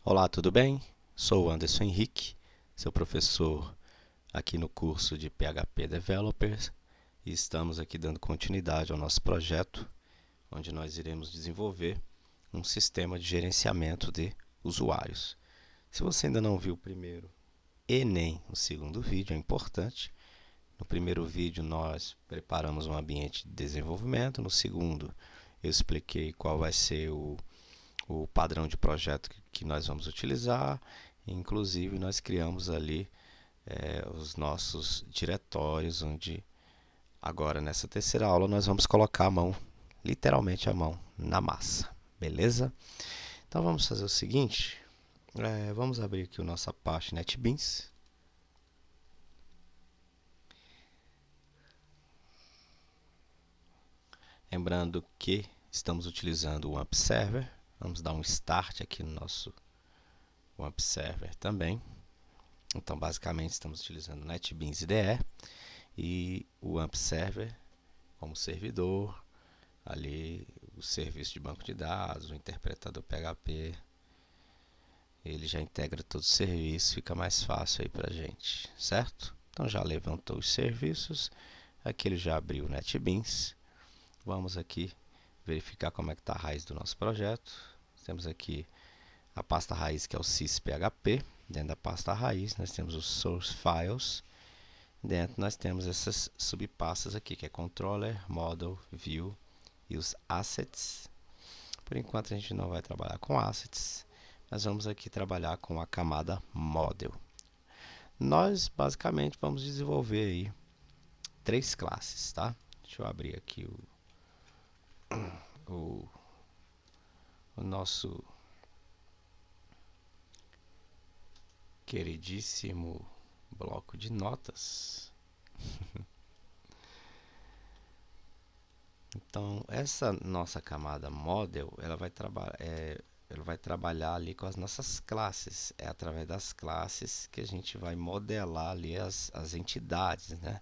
Olá, tudo bem? Sou o Anderson Henrique, seu professor aqui no curso de PHP Developers, e estamos aqui dando continuidade ao nosso projeto, onde nós iremos desenvolver um sistema de gerenciamento de usuários. Se você ainda não viu o primeiro e nem o segundo vídeo, é importante. No primeiro vídeo nós preparamos um ambiente de desenvolvimento, no segundo eu expliquei qual vai ser o padrão de projeto que nós vamos utilizar. Inclusive, nós criamos ali os nossos diretórios, onde agora nessa terceira aula nós vamos colocar a mão, literalmente a mão, na massa. Beleza? Então vamos fazer o seguinte, vamos abrir aqui a nossa pasta NetBeans. Lembrando que estamos utilizando o AMP Server. Vamos dar um start aqui no nosso AMP Server também. Então, basicamente, estamos utilizando o NetBeans IDE e o AMP Server como servidor, ali o serviço de banco de dados, o interpretador PHP, ele já integra todo o serviço, fica mais fácil aí para a gente, certo? Então já levantou os serviços, aqui ele já abriu o NetBeans. Vamos aqui verificar como é que está a raiz do nosso projeto. Temos aqui a pasta raiz, que é o sysphp. Dentro da pasta raiz nós temos os source files. Dentro nós temos essas subpastas aqui, que é controller, model, view e os assets. Por enquanto a gente não vai trabalhar com assets, nós vamos aqui trabalhar com a camada model. Nós basicamente vamos desenvolver aí 3 classes, tá? Deixa eu abrir aqui o, o nosso queridíssimo bloco de notas. Então, essa nossa camada model, ela vai trabalhar ali com as nossas classes. É através das classes que a gente vai modelar ali as entidades, né?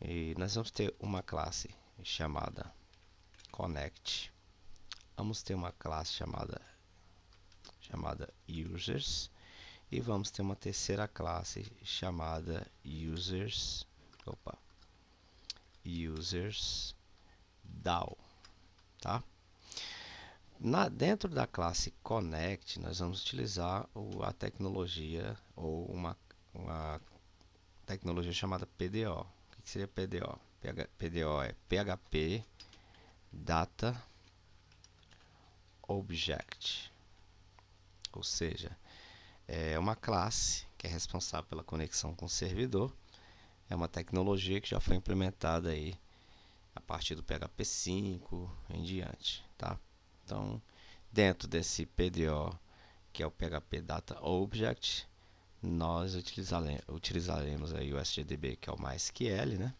E nós vamos ter uma classe chamada Connect. Vamos ter uma classe chamada Users. E vamos ter uma terceira classe chamada Users DAO, tá? Dentro da classe Connect, nós vamos utilizar a tecnologia ou uma tecnologia chamada PDO. O que seria PDO? PDO é PHP Data Object, ou seja, é uma classe que é responsável pela conexão com o servidor. É uma tecnologia que já foi implementada aí a partir do PHP 5 em diante, tá? Então, dentro desse PDO, que é o PHP Data Object, nós utilizaremos aí o SGDB, que é o MySQL, né?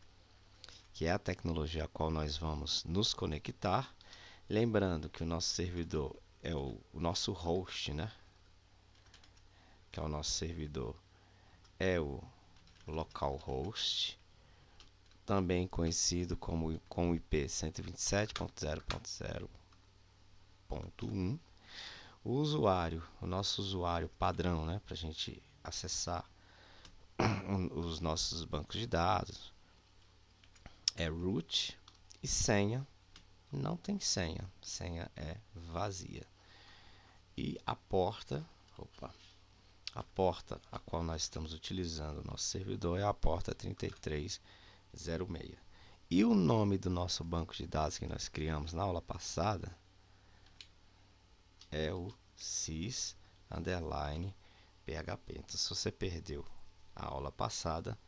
Que é a tecnologia a qual nós vamos nos conectar. Lembrando que o nosso servidor é o nosso host, né? Que é o nosso servidor, é o localhost, também conhecido como com o IP 127.0.0.1. O usuário, o nosso usuário padrão, né, para a gente acessar os nossos bancos de dados, é root. E senha, não tem senha, senha é vazia. E a porta a porta a qual nós estamos utilizando o nosso servidor é a porta 3306. E o nome do nosso banco de dados que nós criamos na aula passada é o sys underline php. Então, se você perdeu a aula passada,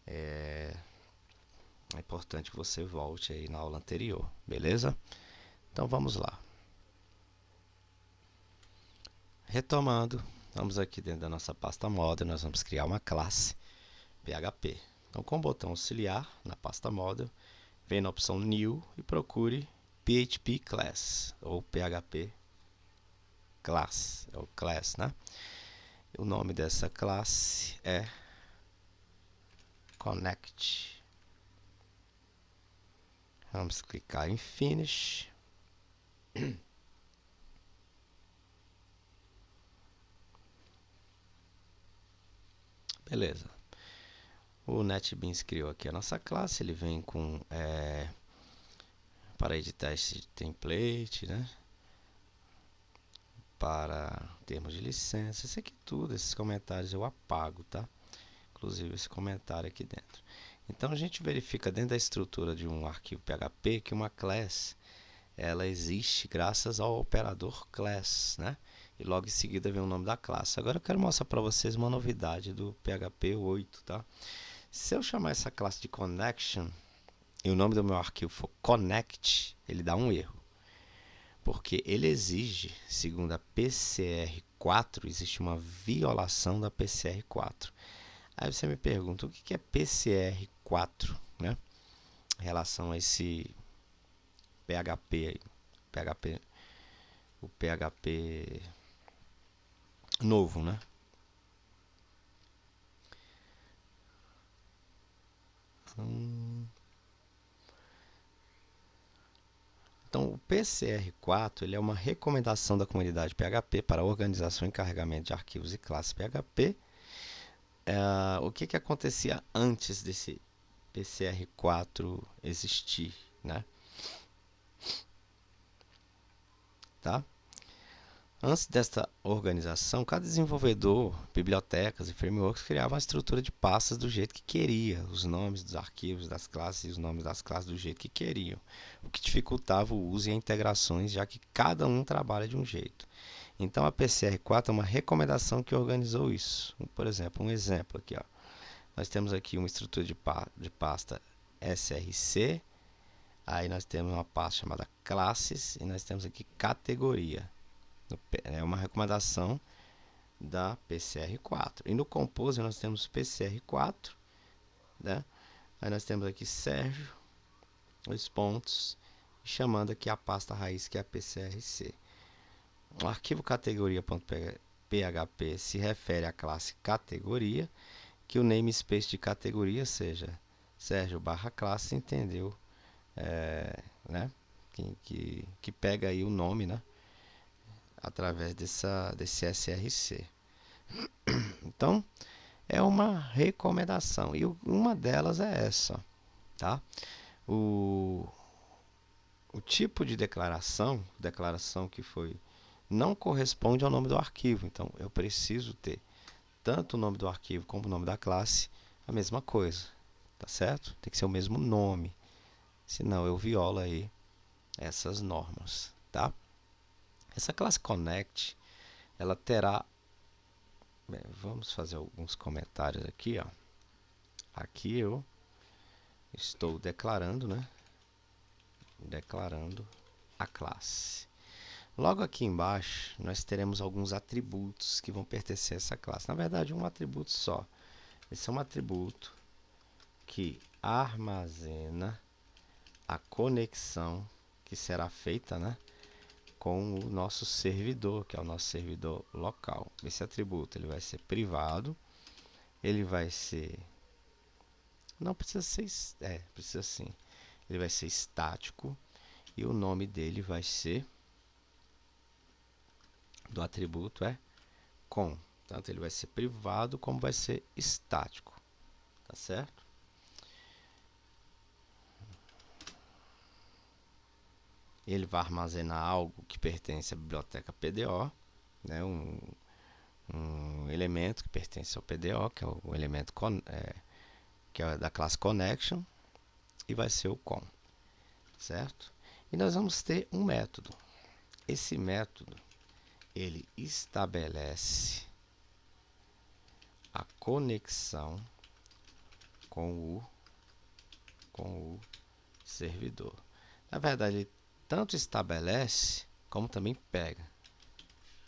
é importante que você volte aí na aula anterior, beleza? Então vamos lá. Retomando, vamos aqui dentro da nossa pasta model, nós vamos criar uma classe PHP. Então, com o botão auxiliar na pasta model, vem na opção New e procure PHP Class ou PHP Class, ou Class, né? O nome dessa classe é Connect. Vamos clicar em Finish. Beleza. O NetBeans criou aqui a nossa classe, ele vem com para editar esse template, né? Para termos de licença, isso aqui tudo, esses comentários eu apago, tá? Inclusive esse comentário aqui dentro. Então a gente verifica dentro da estrutura de um arquivo PHP que uma class ela existe graças ao operador class, né? E logo em seguida vem o nome da classe. Agora eu quero mostrar para vocês uma novidade do PHP 8, tá? Se eu chamar essa classe de connection e o nome do meu arquivo for connect, ele dá um erro. Porque ele exige, segundo a PCR4, existe uma violação da PCR4. Aí você me pergunta, o que é PCR4, né? Em relação a esse PHP aí, o PHP novo, né? Então, o PCR4 ele é uma recomendação da comunidade PHP para a organização e encarregamento de arquivos e classes PHP. O que acontecia antes desse PCR4 existir, né? Tá? Antes desta organização, cada desenvolvedor, bibliotecas e frameworks criava uma estrutura de pastas do jeito que queria, os nomes dos arquivos das classes e os nomes das classes do jeito que queriam, o que dificultava o uso e as integrações, já que cada um trabalha de um jeito. Então a PCR4 é uma recomendação que organizou isso. Por exemplo, um exemplo aqui, ó. Nós temos aqui uma estrutura de pasta src, aí nós temos uma pasta chamada classes e nós temos aqui categoria. É uma recomendação da PCR4. E no Compose nós temos PCR4, né? Aí nós temos aqui Sérgio, dois pontos, chamando aqui a pasta raiz que é a PCRC. O arquivo categoria.php se refere à classe categoria, que o namespace de categoria seja Sérgio barra classe, entendeu? Né? Que pega aí o nome, né? Através desse src. Então, é uma recomendação. E uma delas é essa. Tá? O tipo de declaração que foi, não corresponde ao nome do arquivo. Então, eu preciso ter tanto o nome do arquivo como o nome da classe a mesma coisa. Tá certo? Tem que ser o mesmo nome. Senão, eu violo aí essas normas. Tá? Essa classe connect, ela terá... Bem, vamos fazer alguns comentários aqui, ó. Aqui eu estou declarando, né? Declarando a classe. Logo aqui embaixo, nós teremos alguns atributos que vão pertencer a essa classe. Na verdade, um atributo só. Esse é um atributo que armazena a conexão que será feita, né, com o nosso servidor, que é o nosso servidor local. Esse atributo ele vai ser privado, ele vai ser... Não precisa ser... precisa sim. Ele vai ser estático e o nome dele vai ser... do atributo é com. Tanto ele vai ser privado como vai ser estático. Tá certo? Ele vai armazenar algo que pertence à biblioteca PDO, né? um elemento que pertence ao PDO, que é o elemento que é da classe connection, e vai ser o com. Certo? E nós vamos ter um método. Esse método ele estabelece a conexão com o servidor. Na verdade, ele tanto estabelece como também pega.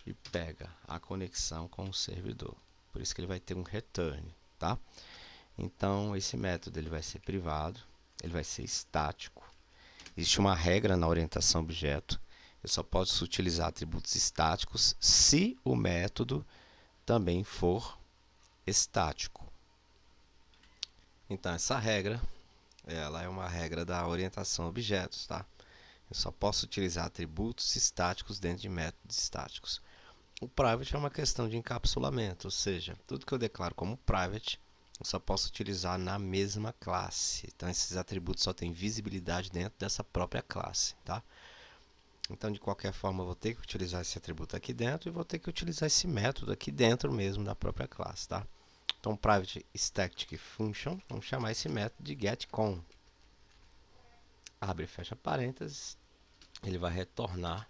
E pega a conexão com o servidor. Por isso que ele vai ter um return, tá? Então, esse método ele vai ser privado, ele vai ser estático. Existe uma regra na orientação objeto. Eu só posso utilizar atributos estáticos se o método também for estático. Então, essa regra, ela é uma regra da orientação a objetos, tá? Eu só posso utilizar atributos estáticos dentro de métodos estáticos. o private é uma questão de encapsulamento, ou seja, tudo que eu declaro como private eu só posso utilizar na mesma classe. Então esses atributos só têm visibilidade dentro dessa própria classe, tá? Então de qualquer forma eu vou ter que utilizar esse atributo aqui dentro e vou ter que utilizar esse método aqui dentro mesmo da própria classe, tá? Então private static function, vamos chamar esse método de getCon. Abre e fecha parênteses, ele vai retornar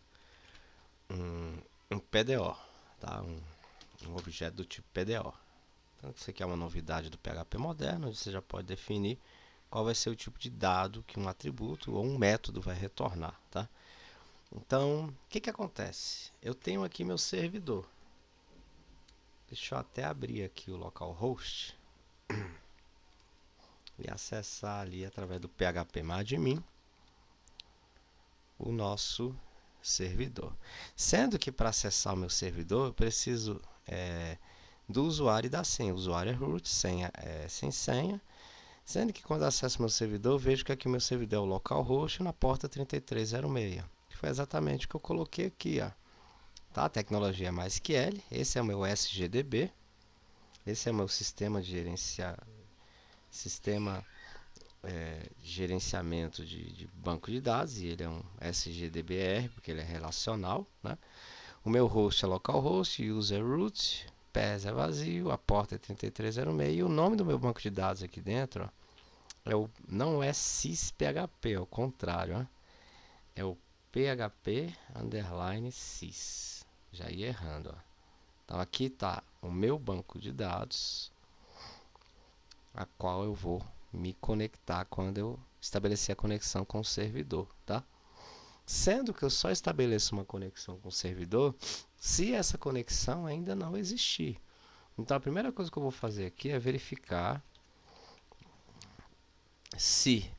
um PDO, tá? Um objeto do tipo PDO. Então, isso aqui é uma novidade do PHP moderno, onde você já pode definir qual vai ser o tipo de dado que um atributo ou um método vai retornar, tá? Então, o que acontece? Eu tenho aqui meu servidor. Deixa eu até abrir aqui o localhost e acessar ali através do phpMadmin o nosso servidor. Sendo que para acessar o meu servidor eu preciso do usuário e da senha. O usuário é root, senha é sem senha. Sendo que quando eu acesso meu servidor, eu vejo que aqui o meu servidor é o localhost na porta 3306. Que foi exatamente o que eu coloquei aqui, ó. Tá? A tecnologia é MySQL. Esse é o meu SGDB. Esse é o meu sistema de gerenciamento de banco de dados. E ele é um SGDBR, porque ele é relacional, né? O meu host é localhost, user root, pass é vazio, a porta é 3306 e o nome do meu banco de dados aqui dentro, ó, não é sysphp, é o contrário, ó, é o php underline sys. Já ia errando, ó. Então aqui está o meu banco de dados, a qual eu vou me conectar quando eu estabelecer a conexão com o servidor, tá? Sendo que eu só estabeleço uma conexão com o servidor se essa conexão ainda não existir. Então a primeira coisa que eu vou fazer aqui é verificar se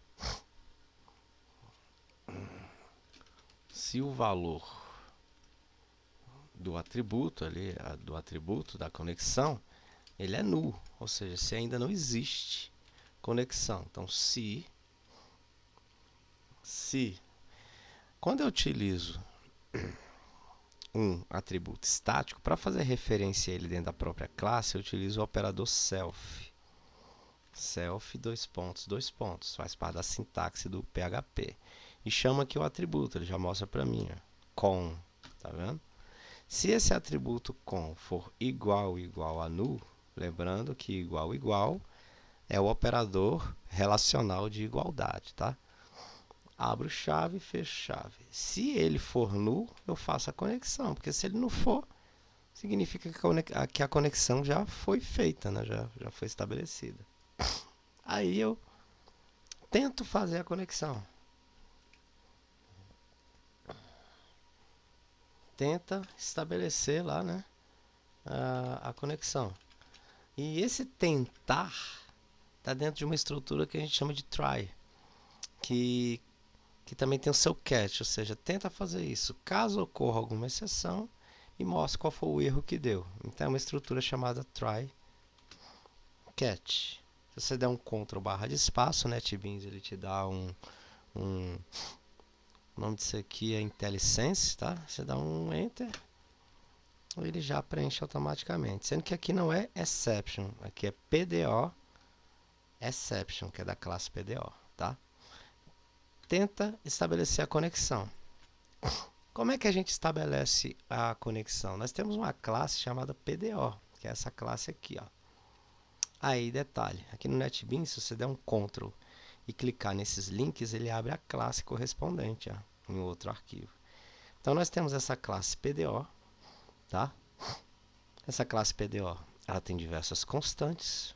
o valor do atributo ali, do atributo da conexão, ele é null, ou seja, se ainda não existe conexão. Então se quando eu utilizo um atributo estático, para fazer referência a ele dentro da própria classe, eu utilizo o operador self. Self, dois pontos, faz parte da sintaxe do PHP. E chama aqui o atributo, ele já mostra para mim, ó, com, tá vendo? Se esse atributo com for igual a null, lembrando que igual é o operador relacional de igualdade, tá? Abro chave, fecho chave. Se ele for null, eu faço a conexão, porque se ele não for, significa que a conexão já foi feita, né? Já foi estabelecida. Aí eu tento fazer a conexão. Tenta estabelecer lá, né, a conexão. E esse tentar está dentro de uma estrutura que a gente chama de try, que também tem o seu catch, ou seja, tenta fazer isso. Caso ocorra alguma exceção, e mostra qual foi o erro que deu. Então é uma estrutura chamada try catch. Se você der um Ctrl barra de espaço, o NetBeans ele te dá o nome disso aqui é IntelliSense, tá? Você dá um Enter, ele já preenche automaticamente. Sendo que aqui não é exception, aqui é PDO exception, que é da classe PDO, tá? Tenta estabelecer a conexão. Como é que a gente estabelece a conexão? Nós temos uma classe chamada PDO, que é essa classe aqui, ó. Aí, detalhe, aqui no NetBeans, se você der um Ctrl e clicar nesses links, ele abre a classe correspondente, ó, em outro arquivo. Então, nós temos essa classe PDO, tá? Essa classe PDO, ela tem diversas constantes,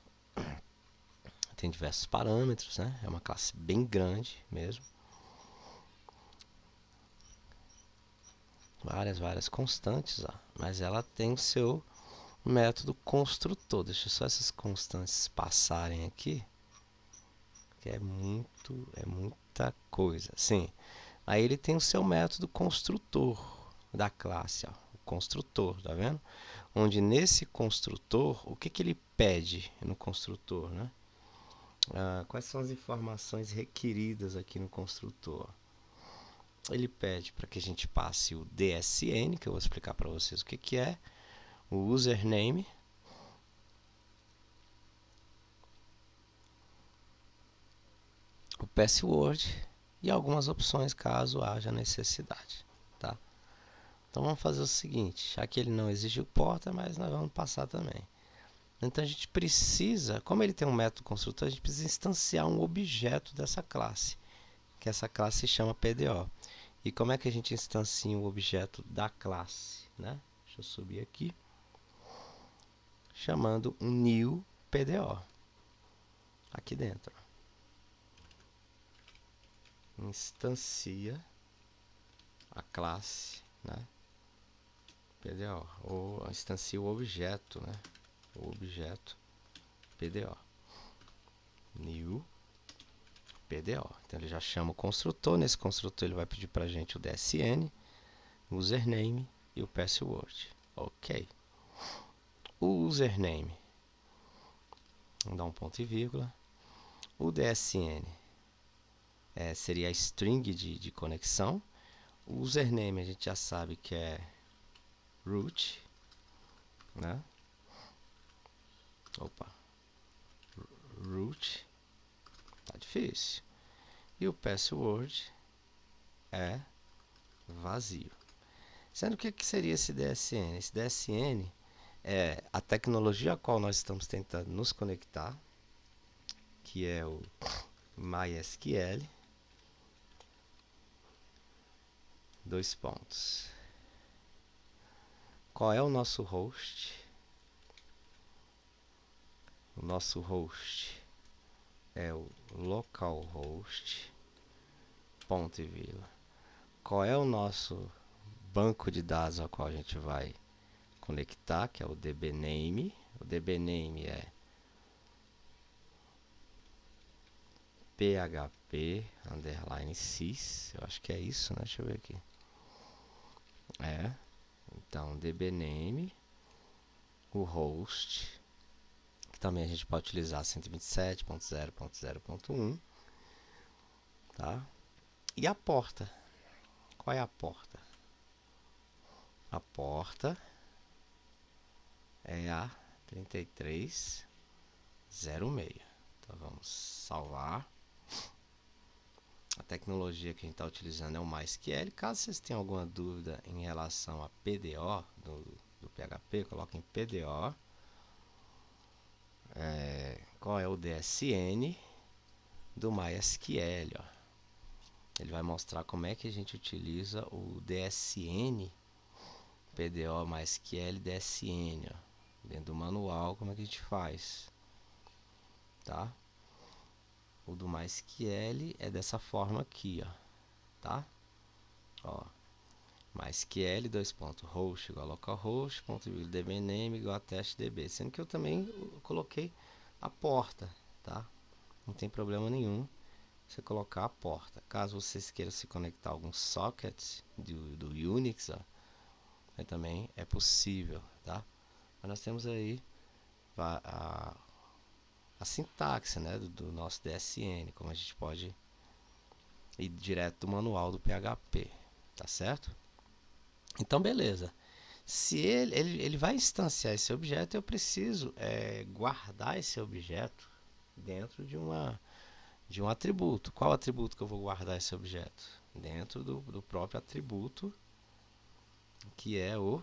tem diversos parâmetros, né? É uma classe bem grande mesmo. Várias constantes, ó, mas ela tem o seu método construtor. Deixa só essas constantes passarem aqui, que é muita coisa. Sim. Aí ele tem o seu método construtor da classe, ó, o construtor, tá vendo? Onde nesse construtor, o que ele pede no construtor, né? Quais são as informações requeridas aqui no construtor? ele pede para que a gente passe o DSN, que eu vou explicar para vocês o que é, o username, o password e algumas opções caso haja necessidade, tá? Então vamos fazer o seguinte, já que ele não exige o porta, mas nós vamos passar também. Então a gente precisa, como ele tem um método construtor, a gente precisa instanciar um objeto dessa classe, que essa classe se chama PDO. E como é que a gente instancia o objeto da classe, né? Deixa eu subir aqui, chamando um new PDO aqui dentro. Instancia a classe, né? PDO, ou instancia o objeto, né? O objeto PDO, new PDO. Então ele já chama o construtor. Nesse construtor ele vai pedir para a gente o DSN, o username e o password. Ok. O username, vamos dar um ponto e vírgula. O DSN seria a string de conexão. O username a gente já sabe que é root, né? Opa, root, tá difícil. E o password é vazio. Sendo que o que seria esse DSN? Esse DSN é a tecnologia a qual nós estamos tentando nos conectar, que é o MySQL, dois pontos. Qual é o nosso host? O nosso host é o localhost, ponto e vírgula. Qual é o nosso banco de dados ao qual a gente vai conectar, que é o dbname. O dbname é php underline sys, eu acho que é isso, né? Deixa eu ver aqui. Então dbname, o host, que também a gente pode utilizar 127.0.0.1, tá? E a porta. Qual é a porta? A porta é a 3306. Então vamos salvar. A tecnologia que a gente está utilizando é o MySQL. Caso vocês tenham alguma dúvida em relação a PDO do PHP, coloquem PDO. Qual é o DSN do MySQL? Ó. Ele vai mostrar como é que a gente utiliza o DSN, PDO MySQL DSN. Ó. Dentro do manual, como é que a gente faz. Tá? O do MySQL é dessa forma aqui, ó, tá? Ó, MySQL, host igual a localhost, dbname igual a testdb. Sendo que eu também coloquei a porta, tá? Não tem problema nenhum você colocar a porta. Caso vocês queiram se conectar a algum socket do Unix, ó, também é possível, tá? Mas nós temos aí a sintaxe, né, do nosso DSN, como a gente pode ir direto do manual do PHP, tá certo? Então beleza, se ele vai instanciar esse objeto, eu preciso guardar esse objeto dentro de um atributo. Qual atributo que eu vou guardar esse objeto? Dentro do próprio atributo, que é o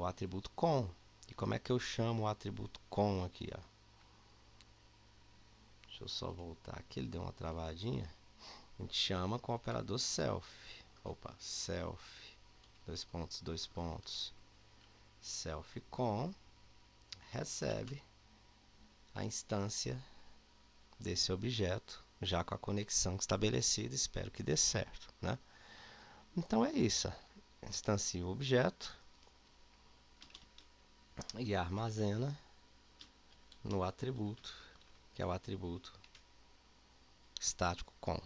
atributo com. E como é que eu chamo o atributo com aqui? Ó? Deixa eu só voltar aqui, ele deu uma travadinha. A gente chama com o operador self. Opa, self, dois pontos, self com, recebe a instância desse objeto, já com a conexão estabelecida, espero que dê certo, né? Então é isso, instancia o objeto e armazena no atributo, que é o atributo estático com.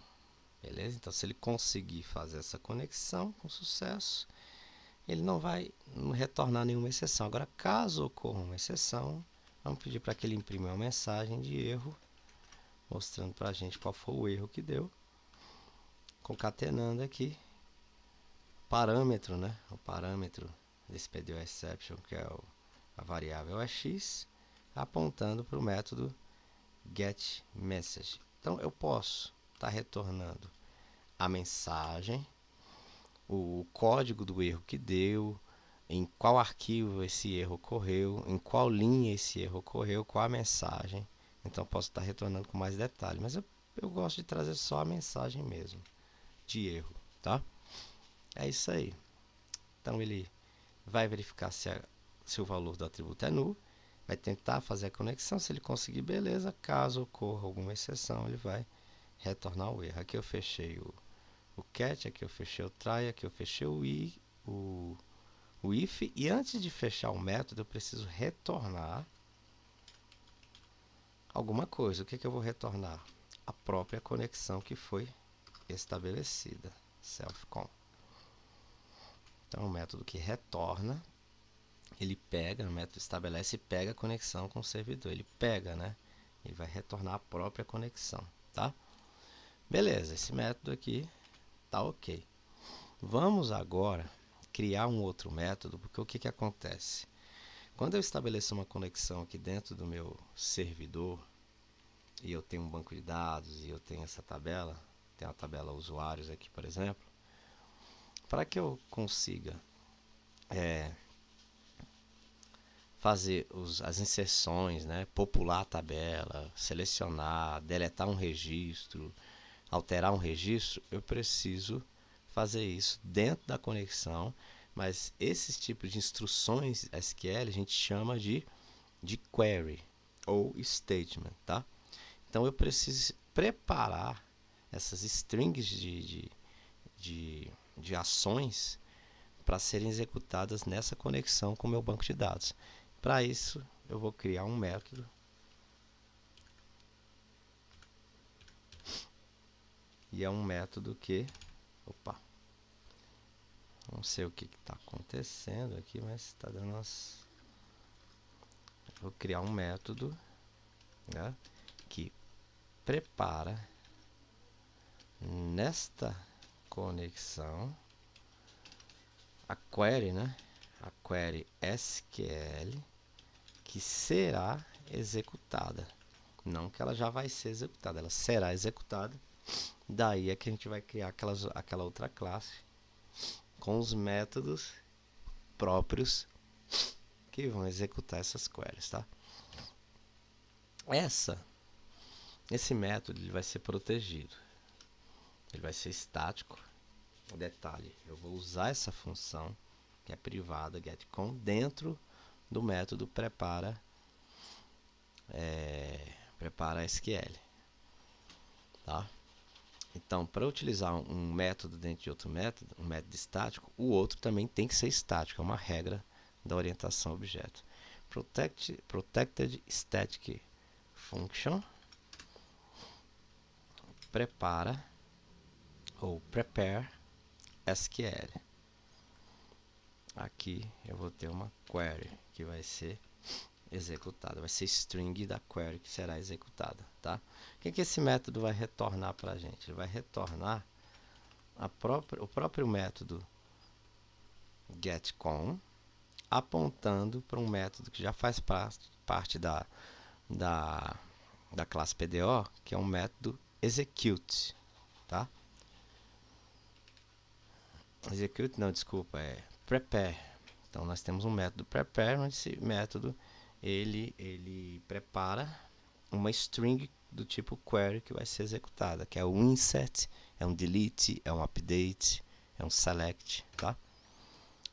Beleza? Então, se ele conseguir fazer essa conexão com sucesso, ele não vai retornar nenhuma exceção. Agora, caso ocorra uma exceção, vamos pedir para que ele imprima uma mensagem de erro, mostrando para a gente qual foi o erro que deu. concatenando aqui parâmetro, né? O parâmetro desse PDO exception, que é a variável é x, apontando para o método getMessage. Então eu posso estar retornando a mensagem, o código do erro que deu, em qual arquivo esse erro ocorreu, em qual linha esse erro ocorreu, qual a mensagem. Então posso estar retornando com mais detalhe, mas eu gosto de trazer só a mensagem mesmo de erro, tá? É isso aí. Então ele vai verificar se o valor do atributo é nulo, vai tentar fazer a conexão, se ele conseguir, beleza. Caso ocorra alguma exceção, ele vai retornar o erro. Aqui eu fechei o cat, aqui eu fechei o try, aqui eu fechei o if, e antes de fechar o método eu preciso retornar alguma coisa. O que eu vou retornar? A própria conexão que foi estabelecida, self_con. Então, o método que retorna, ele pega, o método estabelece e pega a conexão com o servidor. Ele pega, né? Ele vai retornar a própria conexão, tá? Beleza, esse método aqui tá ok. Vamos agora criar um outro método, porque o que acontece? Quando eu estabeleço uma conexão aqui dentro do meu servidor, e eu tenho um banco de dados, e eu tenho essa tabela, tem a tabela usuários aqui, por exemplo, para que eu consiga fazer as inserções, né, popular a tabela, selecionar, deletar um registro, alterar um registro, eu preciso fazer isso dentro da conexão, mas esses tipos de instruções SQL a gente chama de query ou statement, tá? Então eu preciso preparar essas strings de ações para serem executadas nessa conexão com o meu banco de dados. Para isso, eu vou criar um método e é um método que, opa, não sei o que está acontecendo aqui, mas está dando umas... Vou criar um método, né, que prepara nesta conexão a query, né, a query SQL, que será executada. Não que ela já vai ser executada, ela será executada. Daí é que a gente vai criar aquela outra classe com os métodos próprios que vão executar essas queries, tá? Esse método ele vai ser protegido, ele vai ser estático. Detalhe, eu vou usar essa função que é privada, getCon, dentro do método prepara SQL, tá? Então, para utilizar um método dentro de outro método, um método estático, o outro também tem que ser estático, é uma regra da orientação a objeto. Protected Static Function prepara ou prepare SQL. Aqui eu vou ter uma query que vai ser executada, vai ser string da query que será executada, tá? O que esse método vai retornar para a gente? Ele vai retornar o próprio método getCon, apontando para um método que já faz parte da classe PDO, que é um método execute, tá? Execute não, desculpa, é prepare. Então nós temos um método prepare, onde esse método ele prepara uma string do tipo query que vai ser executada, que é um insert, é um delete, é um update, é um select, tá?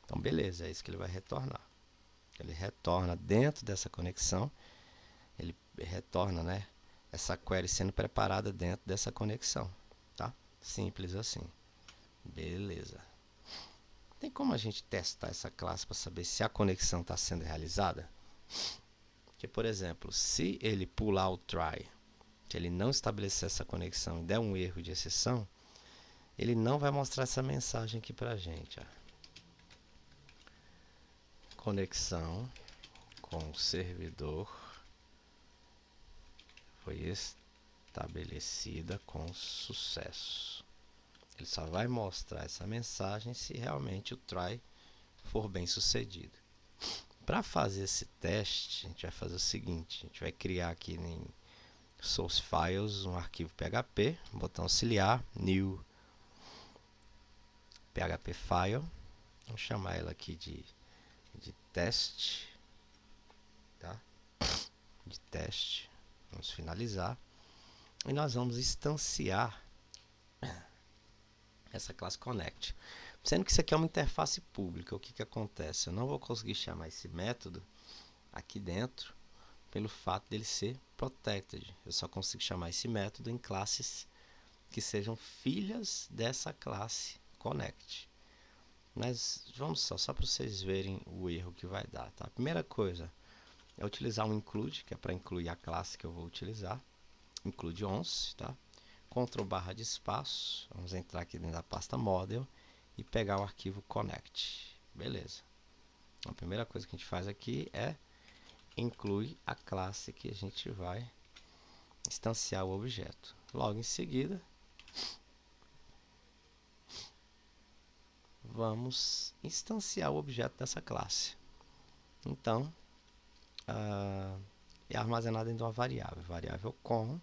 Então beleza, é isso que ele vai retornar. Ele retorna dentro dessa conexão, ele retorna, né, essa query sendo preparada dentro dessa conexão, tá? Simples assim. Beleza. Tem como a gente testar essa classe para saber se a conexão está sendo realizada? Que, por exemplo, se ele pular o try, se ele não estabelecer essa conexão e der um erro de exceção, ele não vai mostrar essa mensagem aqui para a gente. Ó. Conexão com o servidor foi estabelecida com sucesso. Ele só vai mostrar essa mensagem se realmente o try for bem sucedido. Para fazer esse teste, a gente vai fazer o seguinte: a gente vai criar aqui em Source Files um arquivo PHP, botão auxiliar, New PHP File. Vamos chamar ela aqui de teste, tá? De teste. Vamos finalizar. E nós vamos instanciar essa classe Connect. Sendo que isso aqui é uma interface pública, o que acontece? Eu não vou conseguir chamar esse método aqui dentro pelo fato dele ser protected. Eu só consigo chamar esse método em classes que sejam filhas dessa classe Connect. Mas vamos só para vocês verem o erro que vai dar, tá? A primeira coisa é utilizar um include, que é para incluir a classe que eu vou utilizar. Include once, tá? Ctrl barra de espaço, vamos entrar aqui dentro da pasta model e pegar o arquivo connect. Beleza. A primeira coisa que a gente faz aqui é incluir a classe que a gente vai instanciar o objeto. Logo em seguida, vamos instanciar o objeto dessa classe. Então, é armazenado dentro de uma variável com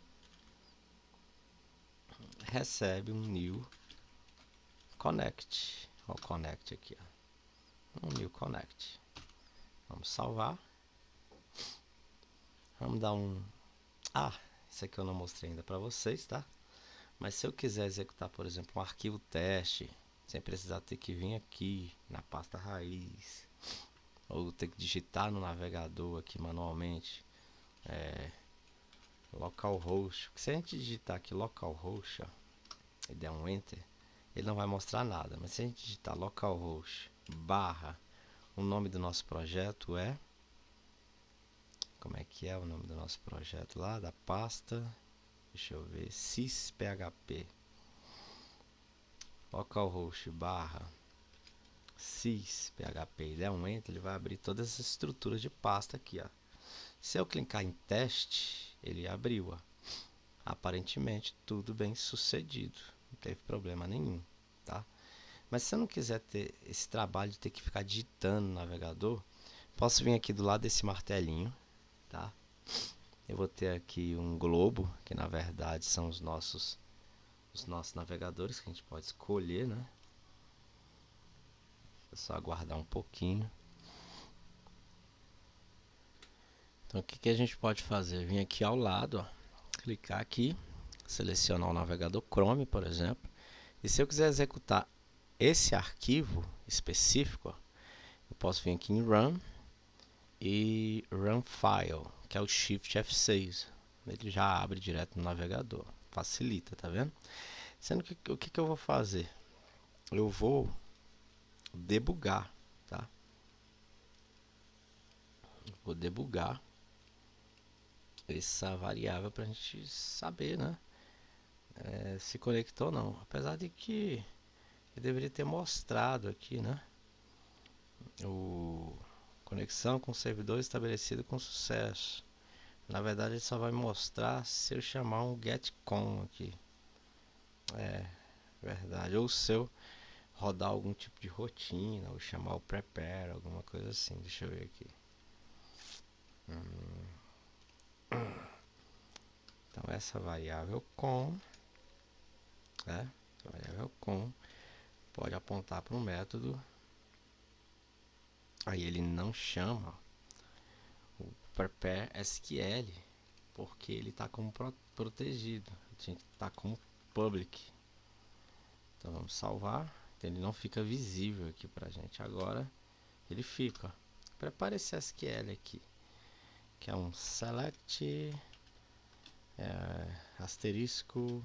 recebe um new connect. Olha o connect aqui, ó. Um new connect. Vamos salvar. Vamos dar um... isso aqui eu não mostrei ainda para vocês, tá? Mas se eu quiser executar, por exemplo, um arquivo teste, sem precisar ter que vir aqui na pasta raiz, ou ter que digitar no navegador aqui manualmente, localhost. Se a gente digitar aqui localhost, ó, e der um enter, ele não vai mostrar nada. Mas se a gente digitar localhost barra, o nome do nosso projeto é... Como é que é o nome do nosso projeto lá? Da pasta... Deixa eu ver, sysphp localhost barra sysphp e der um enter, ele vai abrir todas as estruturas de pasta aqui, ó. Se eu clicar em teste, ele abriu, ó. Aparentemente tudo bem sucedido, não teve problema nenhum, tá? Mas se eu não quiser ter esse trabalho de ter que ficar digitando no navegador, posso vir aqui do lado desse martelinho, tá? Eu vou ter aqui um globo, que na verdade são os nossos navegadores que a gente pode escolher, né? É só aguardar um pouquinho. Então o que a gente pode fazer? Vim aqui ao lado, ó, clicar aqui, selecionar o navegador Chrome, por exemplo. E se eu quiser executar esse arquivo específico, ó, eu posso vir aqui em Run e Run File, que é o Shift F6. Ele já abre direto no navegador. Facilita, tá vendo? Sendo que o que eu vou fazer? Eu vou debugar, tá? Vou debugar essa variável para a gente saber, né? Se conectou ou não. Apesar de que eu deveria ter mostrado aqui, né? O conexão com o servidor estabelecido com sucesso. Na verdade, ele só vai mostrar se eu chamar um getCon aqui. Verdade. Ou se eu rodar algum tipo de rotina, ou chamar o prepare, alguma coisa assim. Deixa eu ver aqui. Então, essa variável com, né? Essa variável com pode apontar para um método. Aí ele não chama o prepare SQL, porque ele está como protegido. Tinha que estar como public. Então vamos salvar. Então ele não fica visível aqui pra gente. Agora ele fica. Prepare esse SQL aqui, que é um select asterisco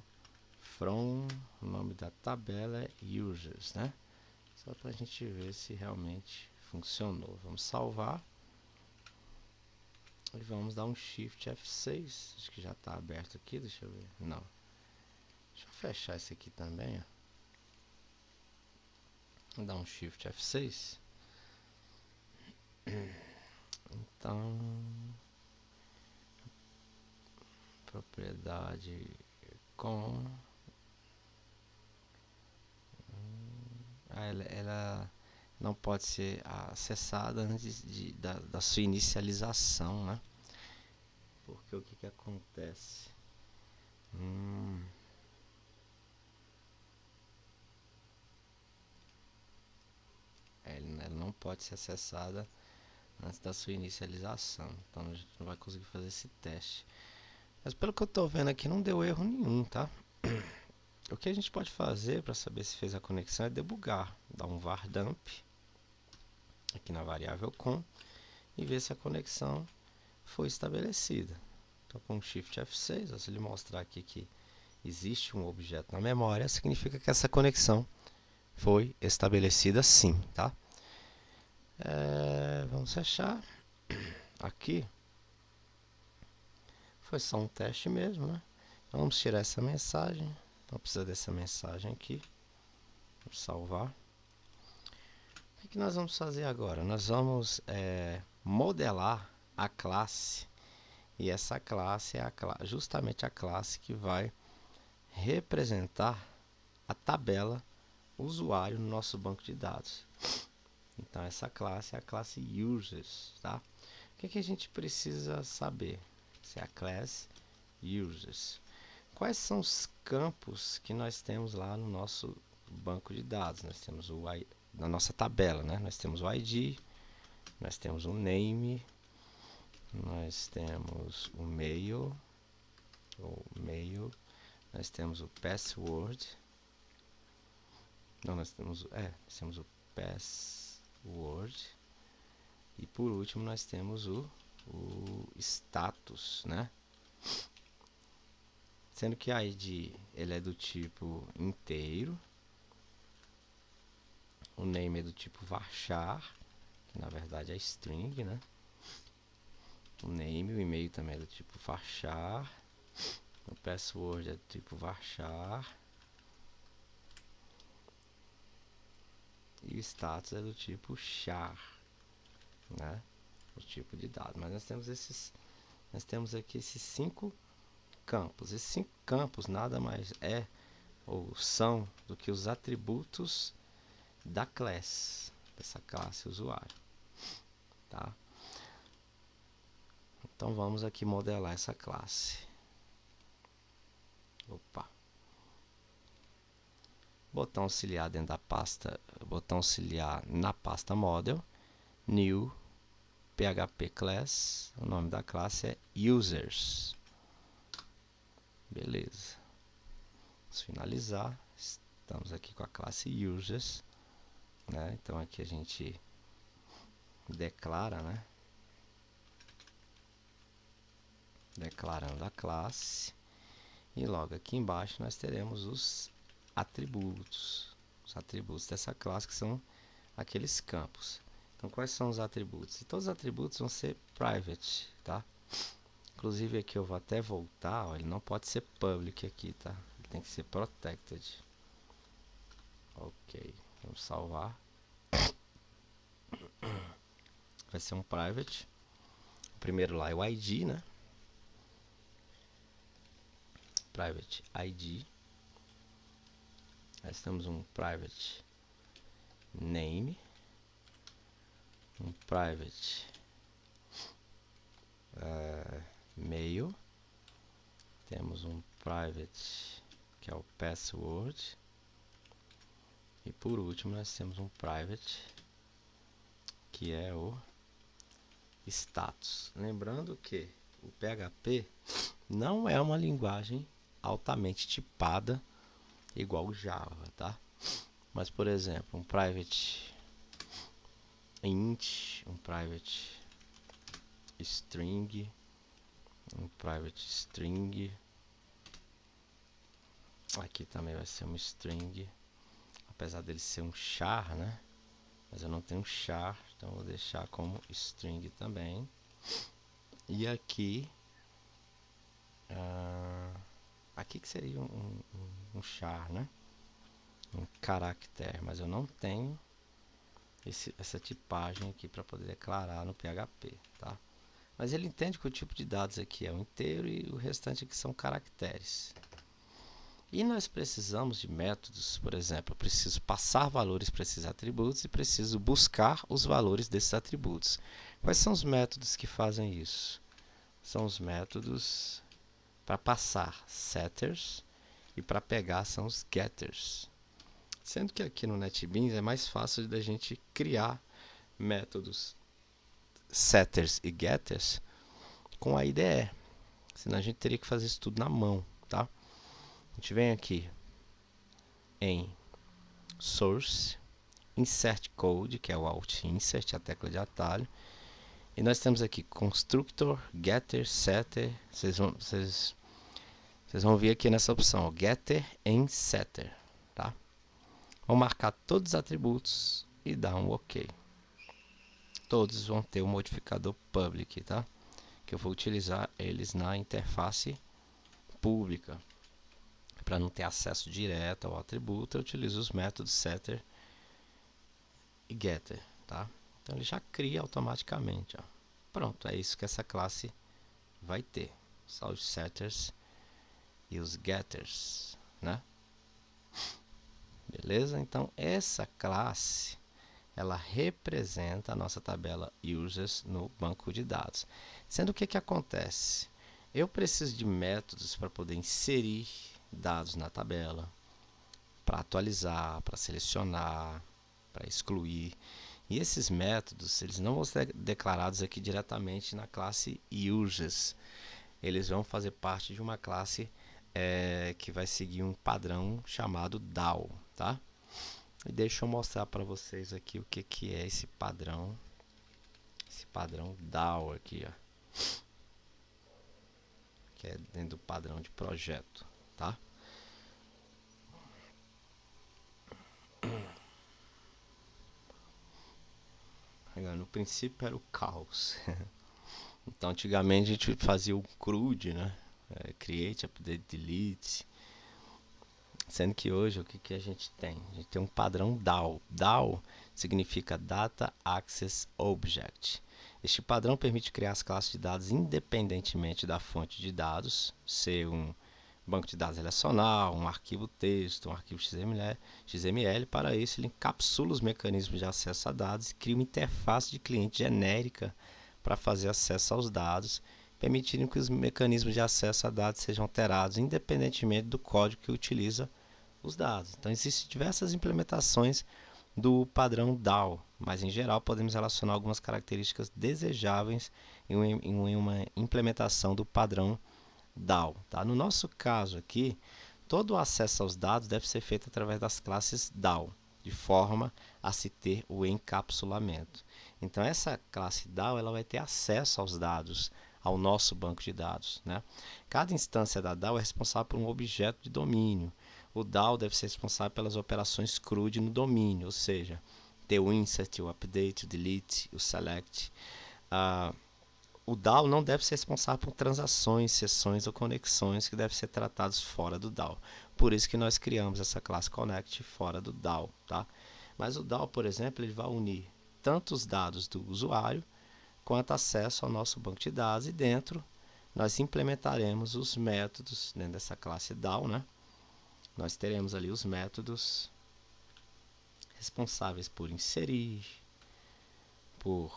from, o nome da tabela é users, né? Só pra gente ver se realmente funcionou. Vamos salvar. E vamos dar um Shift F6. Acho que já está aberto aqui. Deixa eu ver. Não. Deixa eu fechar esse aqui também. Ó. Vou dar um Shift F6. Então, propriedade com ela não pode ser acessada antes da sua inicialização, né? Porque o que acontece? Ela não pode ser acessada antes da sua inicialização. Então a gente não vai conseguir fazer esse teste. Mas pelo que eu estou vendo aqui, não deu erro nenhum, tá? O que a gente pode fazer para saber se fez a conexão é debugar. Dar um var dump aqui na variável com e ver se a conexão foi estabelecida. Então com Shift F6, se ele mostrar aqui que existe um objeto na memória, significa que essa conexão foi estabelecida sim, tá? Vamos fechar. Aqui foi só um teste mesmo, né? Então vamos tirar essa mensagem. Não precisa dessa mensagem aqui. Vamos salvar. O que nós vamos fazer agora? Nós vamos modelar a classe. E essa classe é justamente a classe que vai representar a tabela usuário no nosso banco de dados. Então essa classe é a classe users, tá? O que a gente precisa saber? Se é a class users. Quais são os campos que nós temos lá no nosso banco de dados? Nós temos na nossa tabela, né? Nós temos o ID, nós temos o name, nós temos o mail, nós temos o password. Não, nós temos o password. E por último nós temos o status, né? Sendo que a ID ele é do tipo inteiro, o name é do tipo varchar, que na verdade é string, né? O name, o e-mail também é do tipo varchar, o password é do tipo varchar e o status é do tipo char, né? O tipo de dado. Mas nós temos aqui esses 5 campos. Esses 5 campos nada mais ou são do que os atributos da classe, dessa classe usuário, tá? Então vamos aqui modelar essa classe. Opa. Botão auxiliar dentro da pasta, botão auxiliar na pasta model, new php class, o nome da classe é users. Beleza. Vamos finalizar. Estamos aqui com a classe users, né? Então aqui a gente declara, né? Declarando a classe. E logo aqui embaixo nós teremos os atributos. Os atributos dessa classe, que são aqueles campos. Então quais são os atributos? E todos os atributos vão ser private, tá? Inclusive aqui eu vou até voltar, ó, ele não pode ser public aqui, tá? Ele tem que ser protected. Ok, vamos salvar. Vai ser um private. O primeiro lá é o ID, né? Private ID. Nós temos um private name, um private mail, temos um private que é o password e por último nós temos um private que é o status. Lembrando que o PHP não é uma linguagem altamente tipada igual o Java, tá? Mas por exemplo, um private int, um private string, um private string, aqui também vai ser um string, apesar dele ser um char, né? Mas eu não tenho char, então vou deixar como string também. E aqui aqui que seria um char, né? Um caractere, mas eu não tenho essa tipagem aqui para poder declarar no PHP, tá? Mas ele entende que o tipo de dados aqui é um inteiro e o restante aqui são caracteres. E nós precisamos de métodos, por exemplo, eu preciso passar valores para esses atributos e preciso buscar os valores desses atributos. Quais são os métodos que fazem isso? São os métodos para passar, setters, e para pegar são os getters. Sendo que aqui no NetBeans é mais fácil da gente criar métodos setters e getters com a IDE. Senão a gente teria que fazer isso tudo na mão, tá? A gente vem aqui em Source, Insert Code, que é o Alt Insert, a tecla de atalho. E nós temos aqui Constructor, Getter, Setter. Vocês vão ver aqui nessa opção, ó, Getter and Setter, tá? Vou marcar todos os atributos e dar um OK. Todos vão ter o modificador public, tá? Que eu vou utilizar eles na interface pública. Para não ter acesso direto ao atributo, eu utilizo os métodos setter e getter, tá? Então ele já cria automaticamente, ó. Pronto, é isso que essa classe vai ter. Só os setters e os getters, né? Beleza? Então essa classe ela representa a nossa tabela users no banco de dados. Sendo o que acontece? Eu preciso de métodos para poder inserir dados na tabela, para atualizar, para selecionar, para excluir. E esses métodos, eles não vão ser declarados aqui diretamente na classe users. Eles vão fazer parte de uma classe que vai seguir um padrão chamado DAO, tá? E deixa eu mostrar para vocês aqui o que é esse padrão DAO aqui, ó, que é dentro do padrão de projeto, tá? No princípio era o caos. Então antigamente a gente fazia o CRUD, né? Create, Update, Delete. Sendo que hoje o que a gente tem? A gente tem um padrão DAO. DAO significa Data Access Object. Este padrão permite criar as classes de dados independentemente da fonte de dados, ser um banco de dados relacional, um arquivo texto, um arquivo XML. Para isso, ele encapsula os mecanismos de acesso a dados e cria uma interface de cliente genérica para fazer acesso aos dados, permitindo que os mecanismos de acesso a dados sejam alterados independentemente do código que utiliza os dados. Então, existem diversas implementações do padrão DAO, mas em geral podemos relacionar algumas características desejáveis em uma implementação do padrão DAO. Tá? No nosso caso aqui, todo o acesso aos dados deve ser feito através das classes DAO, de forma a se ter o encapsulamento. Então essa classe DAO ela vai ter acesso aos dados, ao nosso banco de dados, né? Cada instância da DAO é responsável por um objeto de domínio. O DAO deve ser responsável pelas operações CRUD no domínio, ou seja, ter o insert, o update, o delete, o select. O DAO não deve ser responsável por transações, sessões ou conexões que devem ser tratados fora do DAO. Por isso que nós criamos essa classe Connect fora do DAO, tá? Mas o DAO, por exemplo, ele vai unir tanto os dados do usuário quanto acesso ao nosso banco de dados, e dentro nós implementaremos os métodos dentro dessa classe DAO, né? Nós teremos ali os métodos responsáveis por inserir, por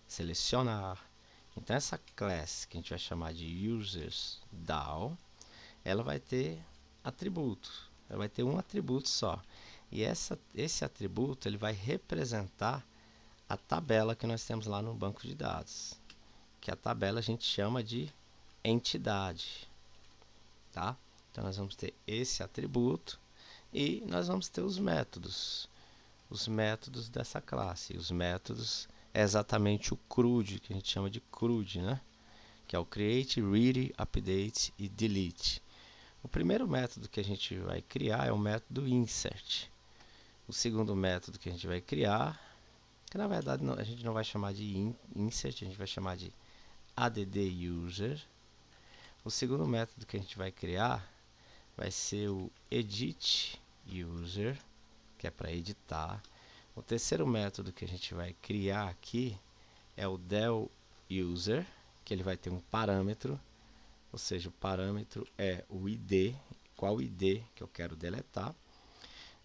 selecionar. Então essa classe que a gente vai chamar de users DAO, ela vai ter atributo, ela vai ter um atributo só. E esse atributo ele vai representar a tabela que nós temos lá no banco de dados, que a tabela a gente chama de entidade, tá? Então nós vamos ter esse atributo e nós vamos ter os métodos dessa classe. Os métodos é exatamente o CRUD, que a gente chama de CRUD, né? Que é o Create, Read, Update e Delete. O primeiro método que a gente vai criar é o método Insert. O segundo método que a gente vai criar, que na verdade a gente não vai chamar de Insert, a gente vai chamar de AddDuser. O segundo método que a gente vai criar vai ser o EditUser, que é para editar. O terceiro método que a gente vai criar aqui é o DelUser, que ele vai ter um parâmetro, ou seja, o parâmetro é o ID, qual ID que eu quero deletar.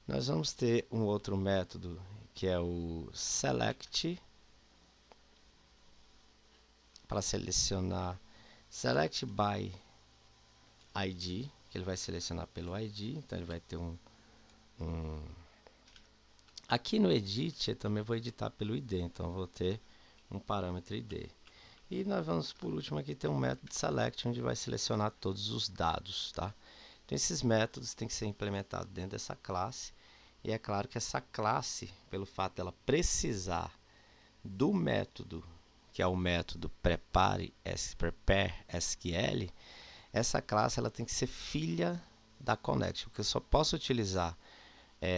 Nós vamos ter um outro método que é o select, para selecionar select by ID, que ele vai selecionar pelo ID, então ele vai ter aqui no edit eu também vou editar pelo ID, então eu vou ter um parâmetro ID. E nós vamos por último aqui ter um método select, onde vai selecionar todos os dados, tá? Então esses métodos têm que ser implementados dentro dessa classe, e é claro que essa classe, pelo fato dela precisar do método, que é o método prepare SQL, essa classe ela tem que ser filha da Connect, porque eu só posso utilizar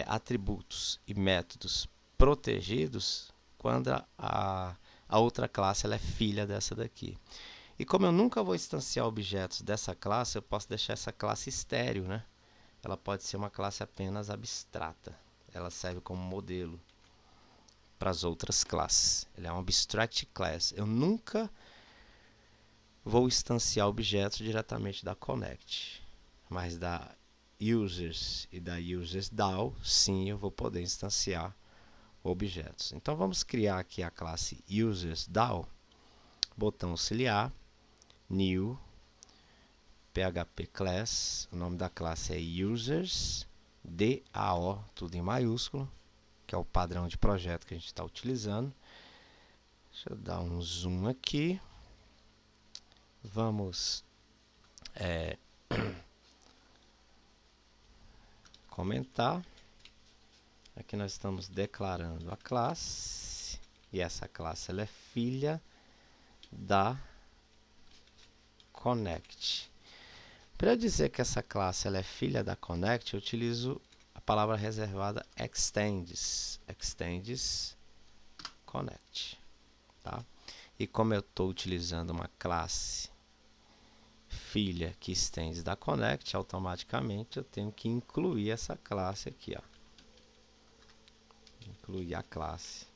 atributos e métodos protegidos quando a outra classe ela é filha dessa daqui. E como eu nunca vou instanciar objetos dessa classe, eu posso deixar essa classe estéril, né? Ela pode ser uma classe apenas abstrata. Ela serve como modelo para as outras classes. Ela é uma abstract class. Eu nunca vou instanciar objetos diretamente da Connect, mas da Users e da Users DAO, sim, eu vou poder instanciar objetos. Então vamos criar aqui a classe Users DAO, botão auxiliar, new, php class, o nome da classe é Users, DAO, tudo em maiúsculo, que é o padrão de projeto que a gente está utilizando. Deixa eu dar um zoom aqui. Vamos comentar. Aqui nós estamos declarando a classe, e essa classe ela é filha da Connect. Para eu dizer que essa classe ela é filha da Connect, eu utilizo a palavra reservada extends Connect, tá? E como eu estou utilizando uma classe filha que extende da Connect, automaticamente eu tenho que incluir essa classe aqui, ó. Incluir a classe,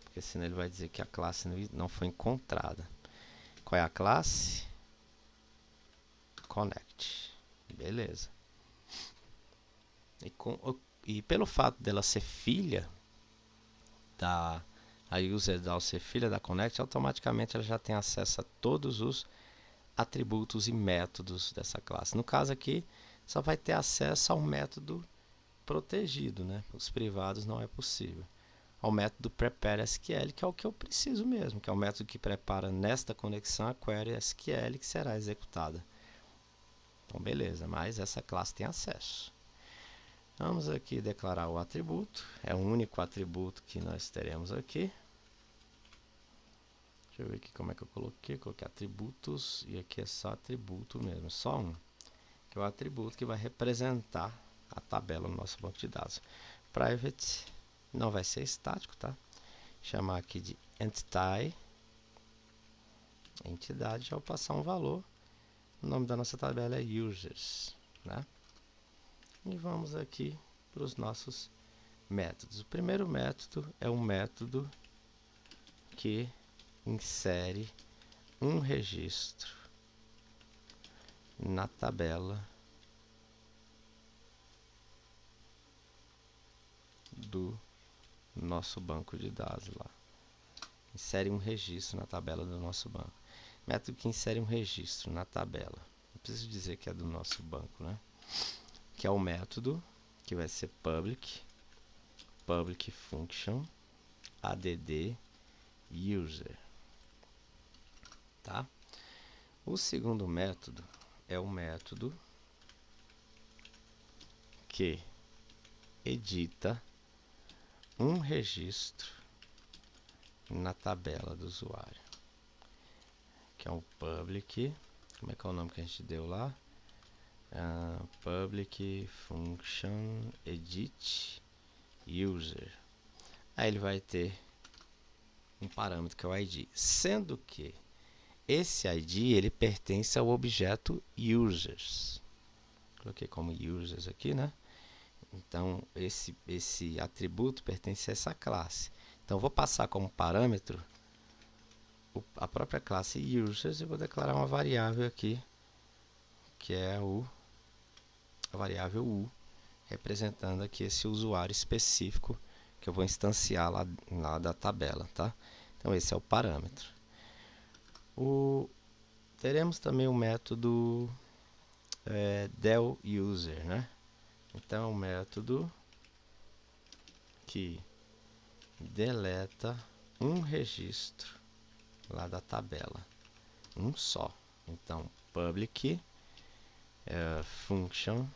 porque senão ele vai dizer que a classe não foi encontrada. Qual é a classe? Connect. Beleza. E pelo fato dela ser filha da UserDAO, ser filha da Connect, automaticamente ela já tem acesso a todos os atributos e métodos dessa classe. No caso aqui, só vai ter acesso ao método protegido, né? Os privados não é possível. Ao método PrepareSQL, que é o que eu preciso mesmo, que é o método que prepara nesta conexão a query SQL que será executada. Então, beleza, mas essa classe tem acesso. Vamos aqui declarar o atributo, é o único atributo que nós teremos aqui. Deixa eu ver aqui como é que eu coloquei atributos, e aqui é só atributo mesmo, só um, que é o atributo que vai representar a tabela no nosso banco de dados. Private não vai ser estático, tá? Chamar aqui de entidade, já vou passar um valor. O nome da nossa tabela é users, né? E vamos aqui para os nossos métodos. O primeiro método é um método que insere um registro na tabela do nosso banco de dados lá. Insere um registro na tabela do nosso banco. Método que insere um registro na tabela. Eu preciso dizer que é do nosso banco, né? Que é o método que vai ser public function add user, tá? O segundo método é o método que edita um registro na tabela do usuário, que é o public, como é que é o nome que a gente deu lá? Public function edit user. Aí ele vai ter um parâmetro que é o ID, sendo que esse ID ele pertence ao objeto users. Coloquei como users aqui, né? Então esse atributo pertence a essa classe. Então vou passar como parâmetro a própria classe users e vou declarar uma variável aqui que é o a variável U, representando aqui esse usuário específico que eu vou instanciar lá da tabela, tá? Então esse é o parâmetro. Teremos também o método del_user, né? Então é um método que deleta um registro lá da tabela, um só. Então public function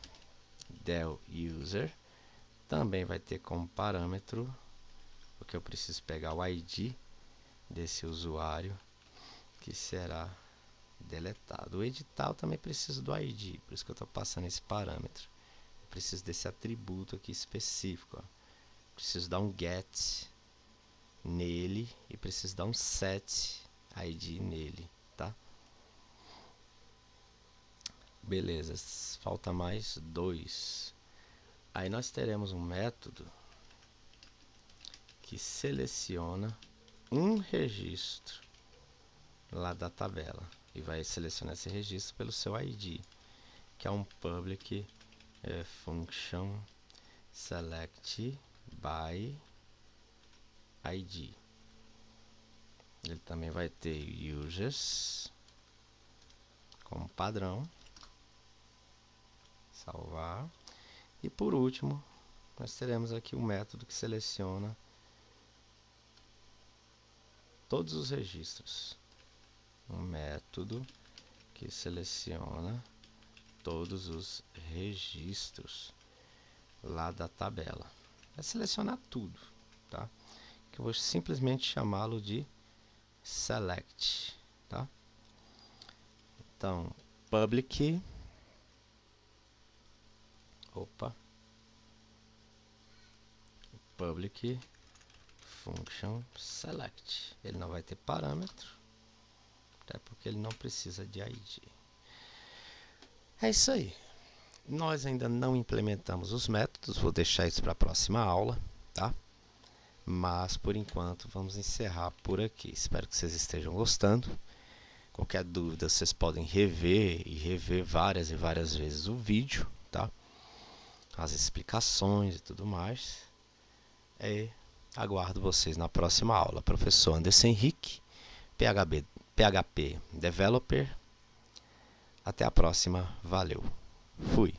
del_user também vai ter como parâmetro, porque eu preciso pegar o ID desse usuário que será deletado. O edital também precisa do ID, por isso que eu estou passando esse parâmetro. Eu preciso desse atributo aqui específico. Ó. Preciso dar um get nele e preciso dar um set ID nele, tá? Beleza, falta mais 2. Aí nós teremos um método que seleciona um registro lá da tabela e vai selecionar esse registro pelo seu ID, que é um public function select by ID. Ele também vai ter users como padrão. Salvar. E por último, nós teremos aqui um método que seleciona todos os registros. Um método que seleciona todos os registros lá da tabela. Vai selecionar tudo, tá? Que eu vou simplesmente chamá-lo de select, tá? Então, public function select. Ele não vai ter parâmetro, até porque ele não precisa de ID. É isso aí. Nós ainda não implementamos os métodos, vou deixar isso para a próxima aula, tá? Mas por enquanto vamos encerrar por aqui. Espero que vocês estejam gostando. Qualquer dúvida vocês podem rever e rever várias e várias vezes o vídeo, tá? As explicações e tudo mais. E aguardo vocês na próxima aula. Professor Anderson Henrique, PHP Developer. Até a próxima. Valeu. Fui.